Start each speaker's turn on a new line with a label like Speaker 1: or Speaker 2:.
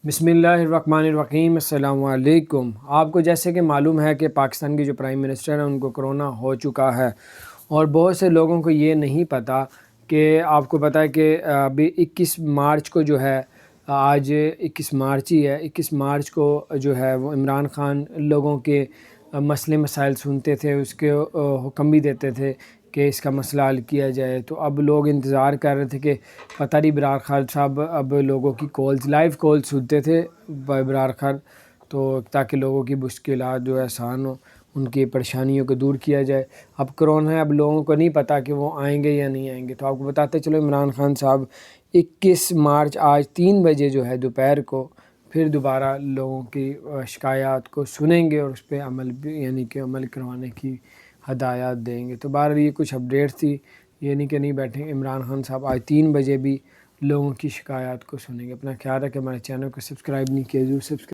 Speaker 1: بسم اللہ الرحمن الرحیم۔ السلام علیکم۔ آپ کو جیسے کہ معلوم ہے کہ پاکستان کی جو پرائم منسٹر ہیں ان کو کرونا ہو چکا ہے، اور بہت سے لوگوں کو یہ نہیں پتہ کہ آپ کو پتہ ہے کہ ابھی 21 مارچ کو جو ہے، آج 21 مارچ ہی ہے، 21 مارچ کو جو ہے وہ عمران خان لوگوں کے مسئلے مسائل سنتے تھے، اس کے حکم بھی دیتے تھے کہ اس کا مسئلہ حل کیا جائے۔ تو اب لوگ انتظار کر رہے تھے کہ پتہ نہیں برار خان صاحب اب لوگوں کی کالز، لائیو کالز سنتے تھے برار خان، تو تاکہ لوگوں کی مشکلات جو ہے آسان ہو، ان کی پریشانیوں کو دور کیا جائے۔ اب کرونا ہے، اب لوگوں کو نہیں پتہ کہ وہ آئیں گے یا نہیں آئیں گے، تو آپ کو بتاتے چلو عمران خان صاحب 21 مارچ آج 3 بجے جو ہے دوپہر کو پھر دوبارہ لوگوں کی شکایات کو سنیں گے اور اس پہ عمل بھی، یعنی کہ عمل کروانے کی ہدایات دیں گے۔ تو بہرحال یہ کچھ اپڈیٹ تھی، یہ نہیں کہ نہیں بیٹھیں۔ عمران خان صاحب آج 3 بجے بھی لوگوں کی شکایات کو سنیں گے۔ اپنا خیال رکھیں، ہمارے چینل کو سبسکرائب نہیں کیا ضرور سبسکرائب